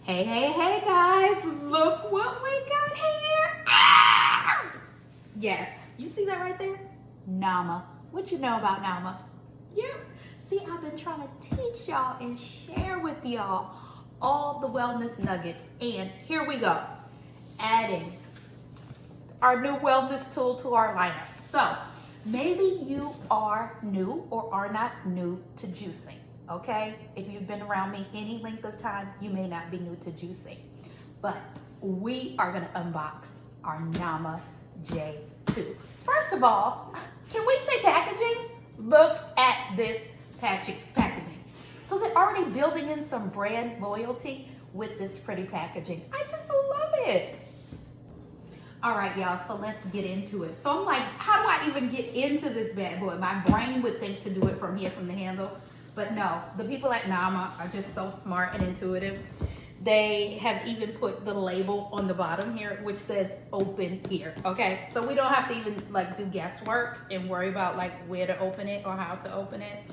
Hey, hey, hey guys, look what we got here. Ah! Yes, you see that right there? Nama. What you know about Nama? Yep. See, I've been trying to teach y'all and share with y'all all the wellness nuggets. And here we go. Adding our new wellness tool to our lineup. So maybe you are new or are not new to juicing. Okay, if you've been around me any length of time, you may not be new to juicing, but we are gonna unbox our Nama J2. First of all, can we say packaging? Look at this packaging. So they're already building in some brand loyalty with this pretty packaging. I just love it. All right, y'all, so let's get into it. So I'm like, how do I even get into this bad boy? My brain would think to do it from here, from the handle. But no, the people at Nama are just so smart and intuitive. They have even put the label on the bottom here, which says open here, okay? So we don't have to even like do guesswork and worry about like where to open it or how to open it.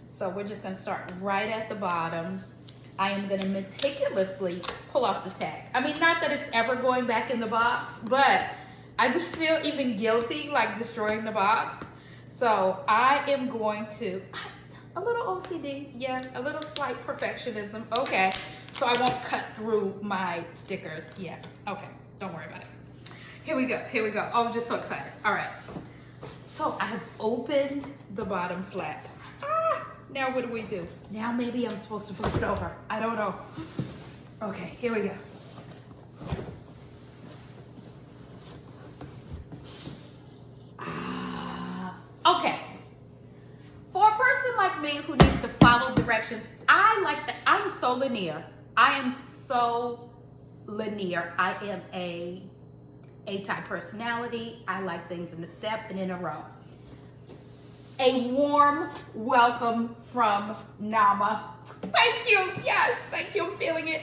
So we're just gonna start right at the bottom. I am gonna meticulously pull off the tag. I mean, not that it's ever going back in the box, but I just feel even guilty like destroying the box. So I am going to, a little OCD, yeah, a little slight perfectionism, okay. So I won't cut through my stickers, yeah, okay, don't worry about it. Here we go, oh, I'm just so excited, all right. So I have opened the bottom flap. Now what do? Now maybe I'm supposed to flip it over, I don't know. Okay, here we go. Okay. For a person like me who needs to follow directions, I like that. I'm so linear. I am so linear. I am a A-type personality. I like things in a step and in a row. A warm welcome from Nama. Thank you. Yes, thank you. I'm feeling it.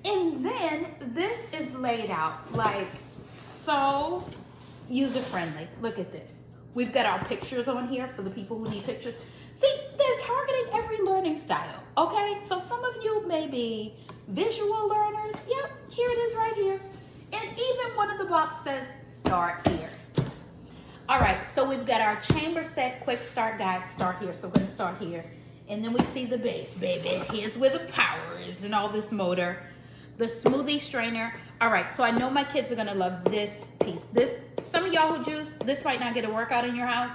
And then this is laid out like so user-friendly. Look at this. We've got our pictures on here for the people who need pictures. See, they're targeting every learning style, okay? So some of you may be visual learners. Yep, here it is right here. And even one of the box says start here. All right, so we've got our chamber set quick start guide, start here. So we're gonna start here. And then we see the base, baby. Here's where the power is and all this motor. The smoothie strainer. All right, so I know my kids are gonna love this piece. Some of y'all who juice, this might not get a workout in your house,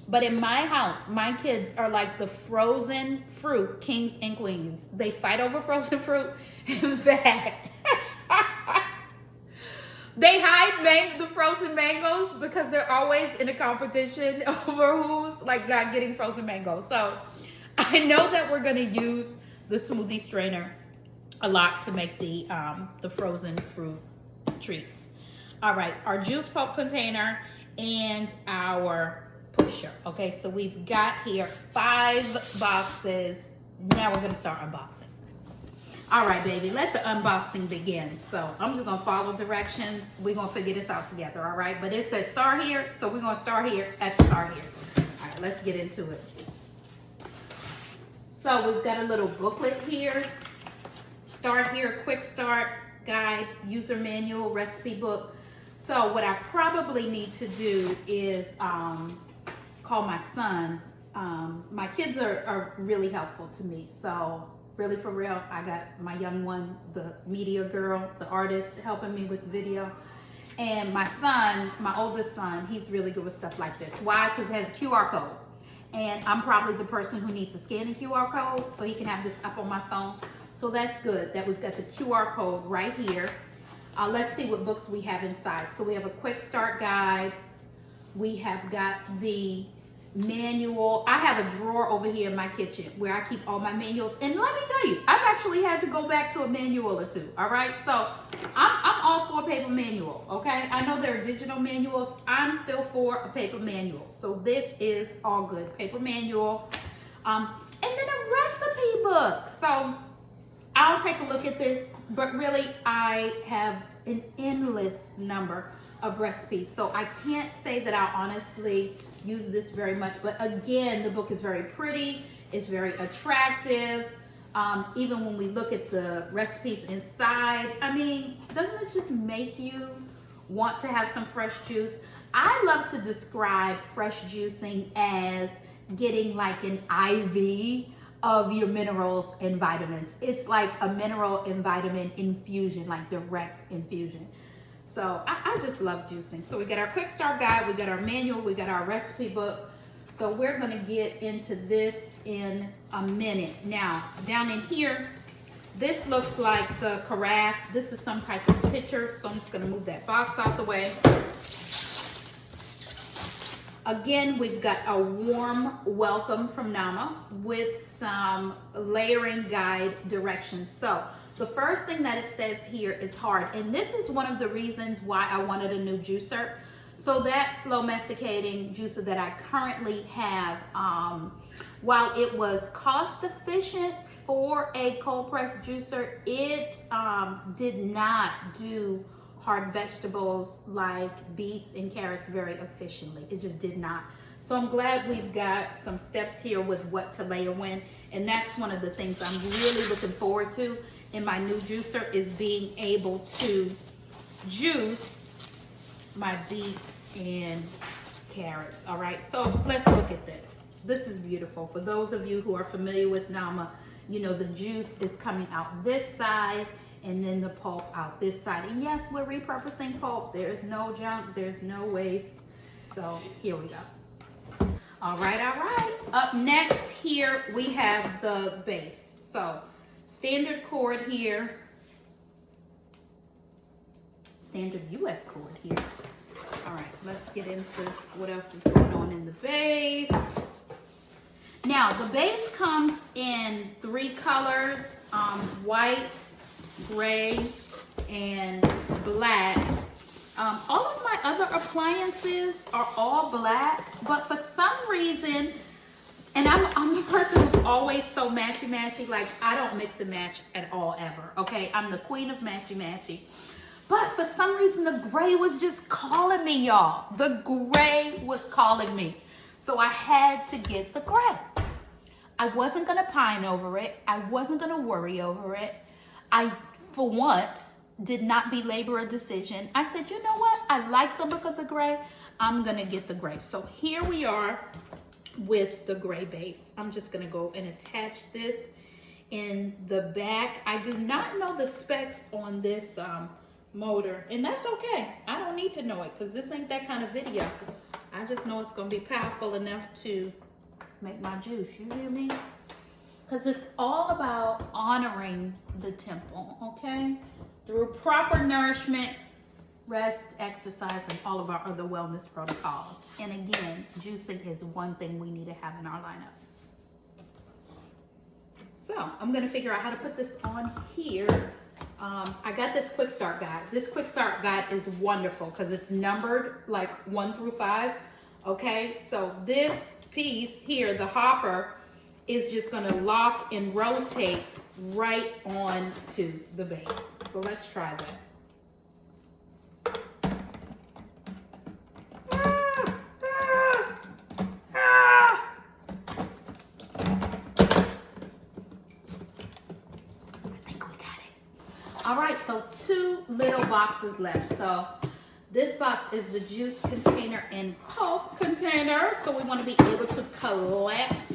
but in my house, my kids are like the frozen fruit kings and queens. They fight over frozen fruit. In fact, they hide the frozen mangoes because they're always in a competition over who's like not getting frozen mangoes. So I know that we're gonna use the smoothie strainer a lot to make the frozen fruit treats. All right, our juice pulp container and our pusher. Okay, so we've got here 5 boxes. Now we're gonna start unboxing. All right, baby, let the unboxing begin. So I'm just gonna follow directions. We're gonna figure this out together, all right? But it says start here, so we're gonna start here at the start here. All right, let's get into it. So we've got a little booklet here. Start here, quick start guide, user manual, recipe book. So what I probably need to do is call my son. My kids are really helpful to me. So really for real, I got my young one, the media girl, the artist helping me with the video. And my son, my oldest son, he's really good with stuff like this. Why? Because it has a QR code. And I'm probably the person who needs to scan the QR code so he can have this up on my phone. So that's good that we've got the QR code right here. Let's see what books we have inside. So we have a quick start guide. We have got the manual. I have a drawer over here in my kitchen where I keep all my manuals. And let me tell you, I've actually had to go back to a manual or two, all right? So I'm all for a paper manual, okay? I know there are digital manuals. I'm still for a paper manual. So this is all good, paper manual. And then a recipe book. So I'll take a look at this, but really I have an endless number of recipes. So I can't say that I honestly use this very much, but again, the book is very pretty, it's very attractive. Even when we look at the recipes inside, I mean, doesn't this just make you want to have some fresh juice? I love to describe fresh juicing as getting like an IV of your minerals and vitamins. It's like a mineral and vitamin infusion, like direct infusion. So I just love juicing. So we got our quick start guide, we got our manual, we got our recipe book. So we're gonna get into this in a minute. Now, down in here, this looks like the carafe. This is some type of pitcher, so I'm just gonna move that box out the way. Again, we've got a warm welcome from Nama with some layering guide directions. So the first thing that it says here is hard, and this is one of the reasons why I wanted a new juicer. So that slow masticating juicer that I currently have, while it was cost efficient for a cold press juicer, it did not do hard vegetables like beets and carrots very efficiently. It just did not. So I'm glad we've got some steps here with what to layer when, and that's one of the things I'm really looking forward to in my new juicer, is being able to juice my beets and carrots. All right, so let's look at this. This is beautiful. For those of you who are familiar with Nama, you know the juice is coming out this side and then the pulp out this side. And yes, we're repurposing pulp. There's no junk, there's no waste. So here we go. All right, all right. Up next here, we have the base. So standard cord here, standard US cord here. All right, let's get into what else is going on in the base. Now, the base comes in 3 colors, white, gray, and black. All of my other appliances are all black, but for some reason, and I'm a person who's always so matchy-matchy, like I don't mix and match at all ever, okay? I'm the queen of matchy-matchy. But for some reason, the gray was just calling me, y'all. The gray was calling me. So I had to get the gray. I wasn't gonna pine over it. I wasn't gonna worry over it. I, for once, did not belabor a decision. I said, you know what? I like the look of the gray. I'm gonna get the gray. So here we are with the gray base. I'm just gonna go and attach this in the back. I do not know the specs on this motor, and that's okay. I don't need to know it because this ain't that kind of video. I just know it's gonna be powerful enough to make my juice, you hear me? Because it's all about honoring the temple, okay? Through proper nourishment, rest, exercise, and all of our other wellness protocols. And again, juicing is one thing we need to have in our lineup. So I'm gonna figure out how to put this on here. I got this quick start guide. This quick start guide is wonderful because it's numbered like 1 through 5. Okay, so this piece here, the hopper, is just gonna lock and rotate right onto the base. So let's try that. All right, so 2 little boxes left. So this box is the juice container and pulp container. So we want to be able to collect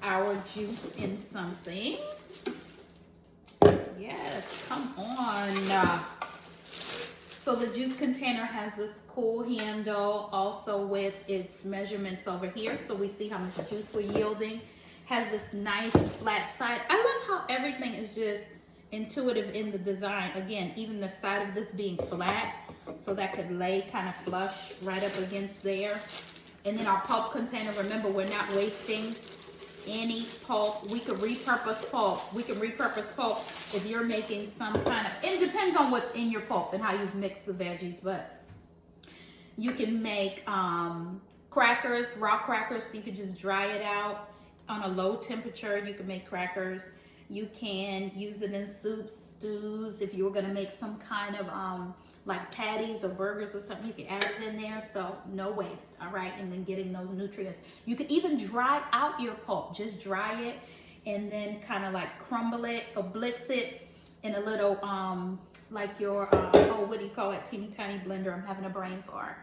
our juice in something. Yes, come on. So the juice container has this cool handle, also with its measurements over here. So we see how much juice we're yielding. Has this nice flat side. I love how everything is just intuitive in the design. Again, even the side of this being flat, so that could lay kind of flush right up against there. And then our pulp container, remember, we're not wasting any pulp. We could repurpose pulp. We can repurpose pulp if you're making some kind of, it depends on what's in your pulp and how you've mixed the veggies, but you can make crackers, raw crackers, so you could just dry it out on a low temperature. You can make crackers. You can use it in soups, stews. If you were gonna make some kind of like patties or burgers or something, you can add it in there, so no waste, all right? And then getting those nutrients. You could even dry out your pulp, just dry it and then kind of like crumble it or blitz it in a little, like your, oh, what do you call it? Teeny tiny blender. I'm having a brain fart.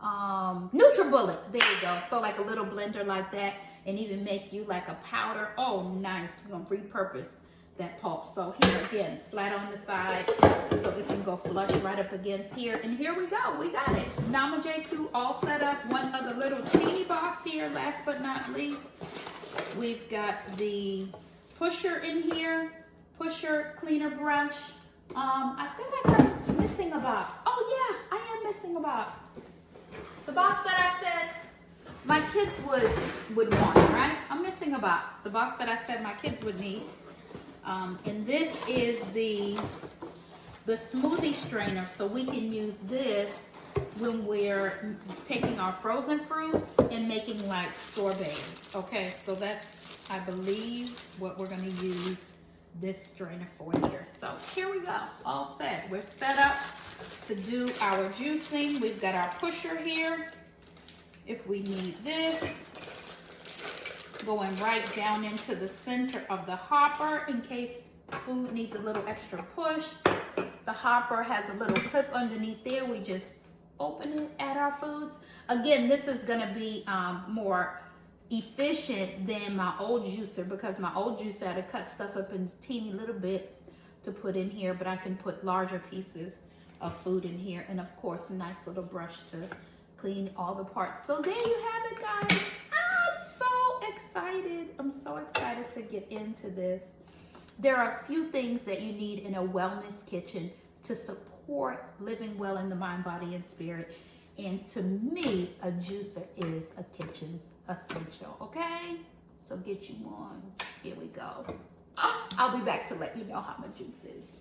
NutriBullet. There you go. So like a little blender like that, and even make you like a powder. Oh, nice. We're going to repurpose that pulp. So here again, flat on the side, so it can go flush right up against here. And here we go. We got it. Nama J2 all set up. One other little teeny box here, last but not least. We've got the pusher in here, pusher cleaner brush. I feel like I'm missing a box. Oh yeah, I am missing a box. The box that I said my kids would want, right? I'm missing a box. The box that I said my kids would need. And this is the smoothie strainer, so we can use this when we're taking our frozen fruit and making like sorbets. Okay, so that's, I believe, what we're gonna use this strainer for here. So here we go, all set. We're set up to do our juicing. We've got our pusher here. If we need this, going right down into the center of the hopper in case food needs a little extra push. The hopper has a little clip underneath there. We just open it at our foods. Again, this is gonna be more efficient than my old juicer, because my old juicer had to cut stuff up in teeny little bits to put in here, but I can put larger pieces of food in here, and of course a nice little brush to clean all the parts. So there you have it, guys. I'm so excited. I'm so excited to get into this. There are a few things that you need in a wellness kitchen to support living well in the mind, body, and spirit. And to me, a juicer is a kitchen essential, okay? So get you one. Here we go. I'll be back to let you know how my juice is.